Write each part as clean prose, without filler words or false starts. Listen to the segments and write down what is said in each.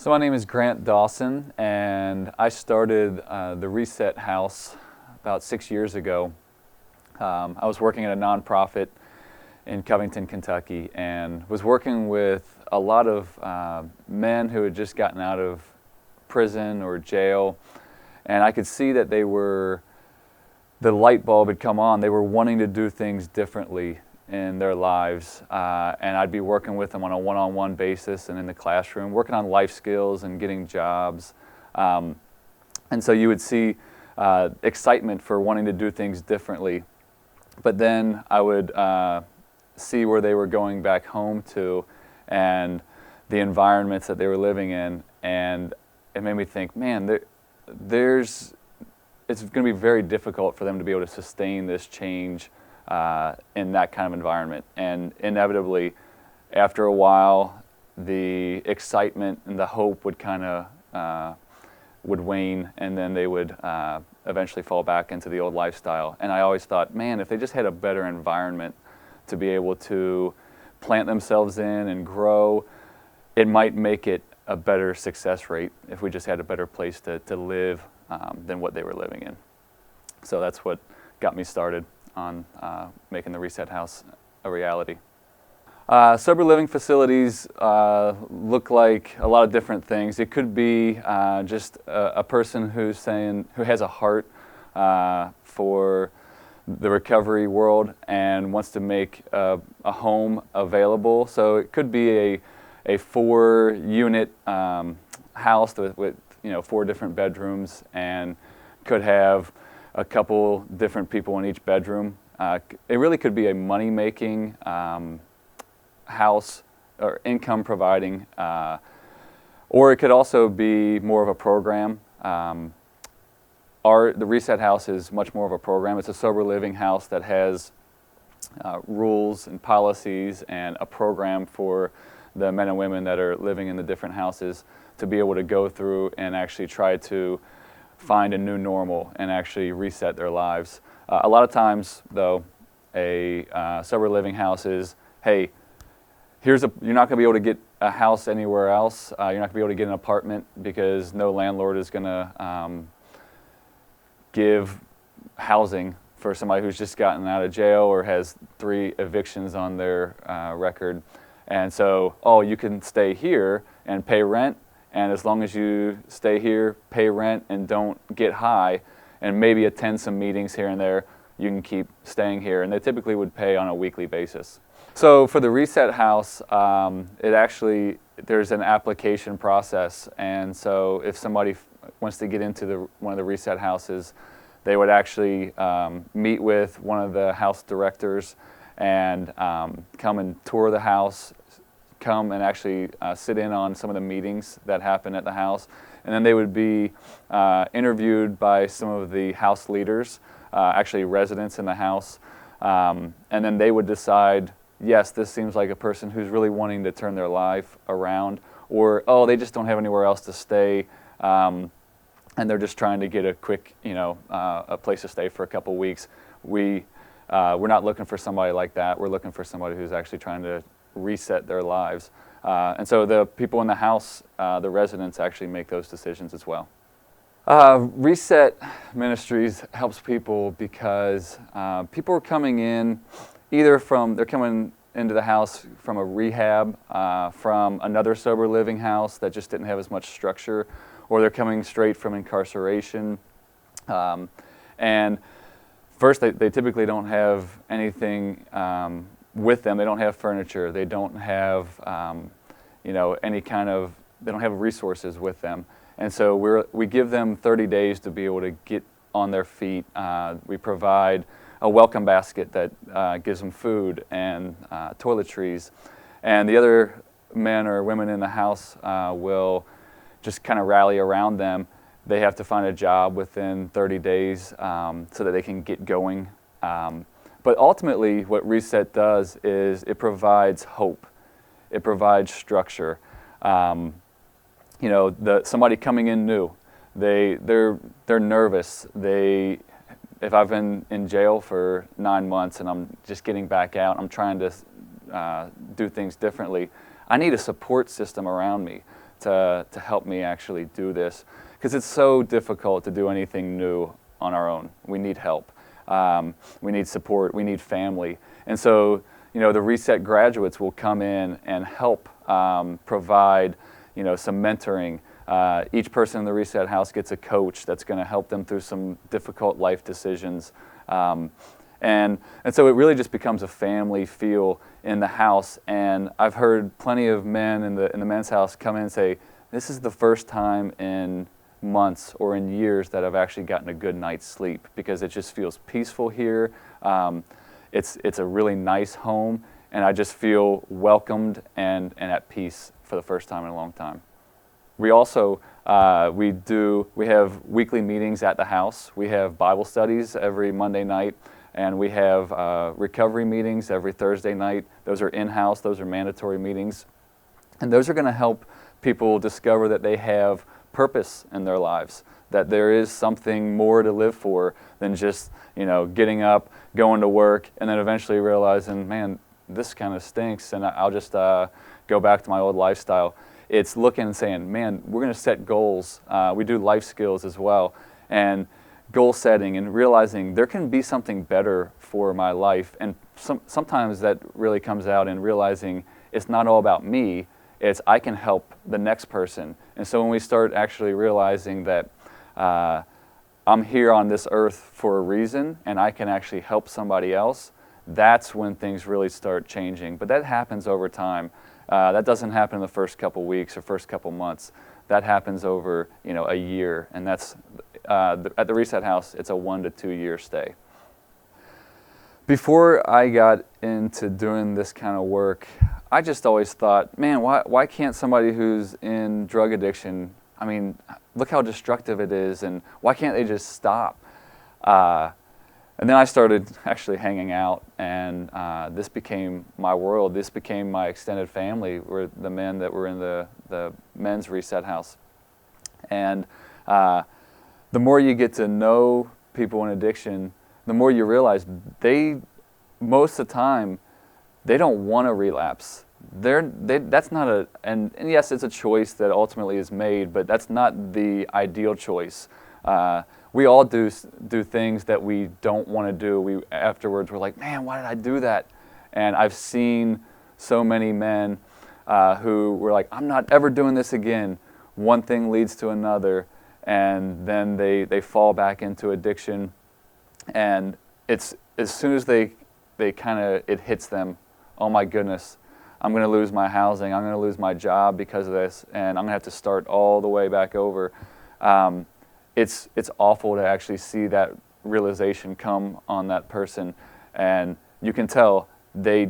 So my name is Grant Dawson, and I started the Reset House about 6 years ago. I was working at a nonprofit in Covington, Kentucky, and was working with a lot of men who had just gotten out of prison or jail, and I could see that the light bulb had come on. They were wanting to do things differently in their lives, and I'd be working with them on a one-on-one basis and in the classroom, working on life skills and getting jobs. And so you would see excitement for wanting to do things differently. But then I would see where they were going back home to and the environments that they were living in, and it made me think, man, it's going to be very difficult for them to be able to sustain this change in that kind of environment. And inevitably, after a while, the excitement and the hope would kind of would wane, and then they would eventually fall back into the old lifestyle. And I always thought, man, if they just had a better environment to be able to plant themselves in and grow, it might make it a better success rate if we just had a better place to live than what they were living in. So that's what got me started on making the Reset House a reality. Sober living facilities look like a lot of different things. It could be just a person who has a heart for the recovery world and wants to make a home available. So it could be a 4-unit house with 4 different bedrooms, and could have a couple different people in each bedroom. It really could be a money-making house or income-providing, or it could also be more of a program. The Reset House is much more of a program. It's a sober living house that has rules and policies and a program for the men and women that are living in the different houses to be able to go through and actually try to find a new normal and actually reset their lives. A lot of times, though, a sober living house is, hey, you're not going to be able to get a house anywhere else. You're not going to be able to get an apartment because no landlord is going to give housing for somebody who's just gotten out of jail or has 3 evictions on their record. And so, you can stay here and pay rent, and as long as you stay here, pay rent, and don't get high, and maybe attend some meetings here and there, you can keep staying here. And they typically would pay on a weekly basis. So for the Reset House, there's an application process. And so if somebody wants to get into one of the Reset Houses, they would actually meet with one of the house directors and come and tour the house, come and actually sit in on some of the meetings that happen at the house. And then they would be interviewed by some of the house leaders, actually residents in the house. And then they would decide, yes, this seems like a person who's really wanting to turn their life around, or, they just don't have anywhere else to stay, and they're just trying to get a quick, a place to stay for a couple weeks. We're not looking for somebody like that. We're looking for somebody who's actually trying to reset their lives. And so the people in the house, the residents, actually make those decisions as well. Reset Ministries helps people because people are coming in either they're coming into the house from a rehab, from another sober living house that just didn't have as much structure, or they're coming straight from incarceration. And first, they typically don't have anything with them. They don't have furniture. They don't have, they don't have resources with them. And so we give them 30 days to be able to get on their feet. We provide a welcome basket that gives them food and toiletries. And the other men or women in the house will just kind of rally around them. They have to find a job within 30 days so that they can get going. But ultimately, what Reset does is it provides hope. It provides structure. Somebody coming in new, they're nervous. If I've been in jail for 9 months and I'm just getting back out, I'm trying to do things differently, I need a support system around me to help me actually do this, because it's so difficult to do anything new on our own. We need help. We need support. We need family. And so, the Reset graduates will come in and help provide, some mentoring. Each person in the Reset House gets a coach that's going to help them through some difficult life decisions. And so it really just becomes a family feel in the house. And I've heard plenty of men in the men's house come in and say, this is the first time in months or in years that I've actually gotten a good night's sleep, because it just feels peaceful here. It's a really nice home, and I just feel welcomed and at peace for the first time in a long time. We also, we have weekly meetings at the house. We have Bible studies every Monday night, and we have recovery meetings every Thursday night. Those are in-house, those are mandatory meetings. And those are going to help people discover that they have purpose in their lives, that there is something more to live for than just, getting up, going to work, and then eventually realizing, man, this kind of stinks, and I'll just go back to my old lifestyle. It's looking and saying, man, we're going to set goals. We do life skills as well, and goal setting and realizing there can be something better for my life. And sometimes that really comes out in realizing it's not all about me, it's I can help the next person. And so when we start actually realizing that I'm here on this earth for a reason and I can actually help somebody else, that's when things really start changing. But that happens over time. That doesn't happen in the first couple weeks or first couple months. That happens over a year, and that's at the Reset House. It's a 1 to 2 year stay. Before I got into doing this kind of work, I just always thought, man, why can't somebody who's in drug addiction? I mean, look how destructive it is, and why can't they just stop? And then I started actually hanging out, and this became my world. This became my extended family, were the men that were in the men's Reset House. And the more you get to know people in addiction, the more you realize most of the time, they don't want to relapse. That's not and yes, it's a choice that ultimately is made, but that's not the ideal choice. We all do things that we don't want to do. Afterwards, we're like, man, why did I do that? And I've seen so many men who were like, I'm not ever doing this again. One thing leads to another, and then they fall back into addiction. And it's as soon as it hits them, oh my goodness, I'm going to lose my housing, I'm going to lose my job because of this, and I'm going to have to start all the way back over. It's awful to actually see that realization come on that person, and you can tell they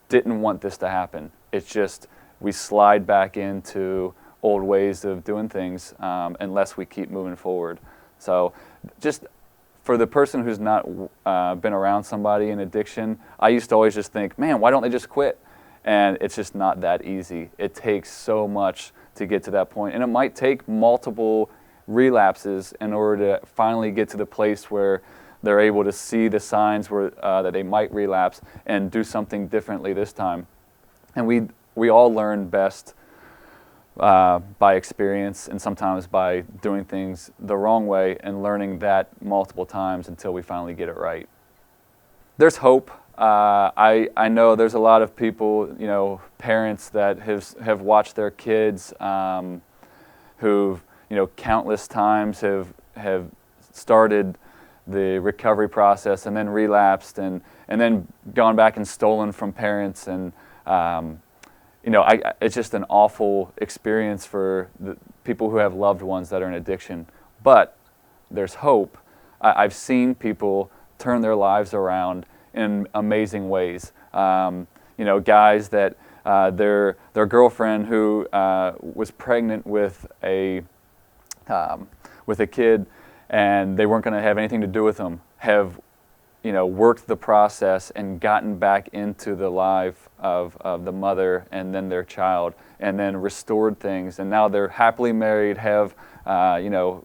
didn't want this to happen. It's just we slide back into old ways of doing things unless we keep moving forward. So just for the person who's not been around somebody in addiction, I used to always just think, man, why don't they just quit? And it's just not that easy. It takes so much to get to that point, and it might take multiple relapses in order to finally get to the place where they're able to see the signs that they might relapse and do something differently this time. And we all learn best by experience, and sometimes by doing things the wrong way and learning that multiple times until we finally get it right. There's hope. I know there's a lot of people, parents that have watched their kids who've countless times have started the recovery process and then relapsed and then gone back and stolen from parents, and it's just an awful experience for the people who have loved ones that are in addiction. But there's hope. I've seen people turn their lives around in amazing ways. Guys that their girlfriend who was pregnant with a kid, and they weren't going to have anything to do with them, have worked the process and gotten back into the life of the mother and then their child, and then restored things, and now they're happily married, have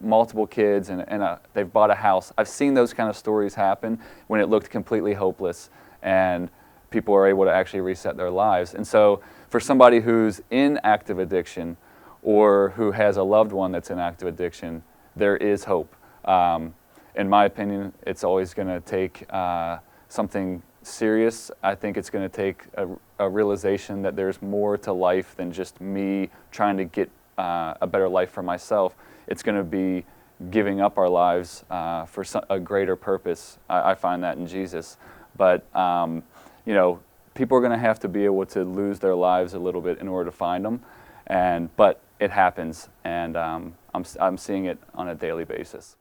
multiple kids, and they've bought a house. I've seen those kind of stories happen when it looked completely hopeless, and people are able to actually reset their lives. And so for somebody who's in active addiction, or who has a loved one that's in active addiction, there is hope. In my opinion, it's always going to take something serious. I think it's going to take a realization that there's more to life than just me trying to get a better life for myself. It's going to be giving up our lives for a greater purpose. I find that in Jesus. But, you know, people are going to have to be able to lose their lives a little bit in order to find them. But it happens, and I'm seeing it on a daily basis.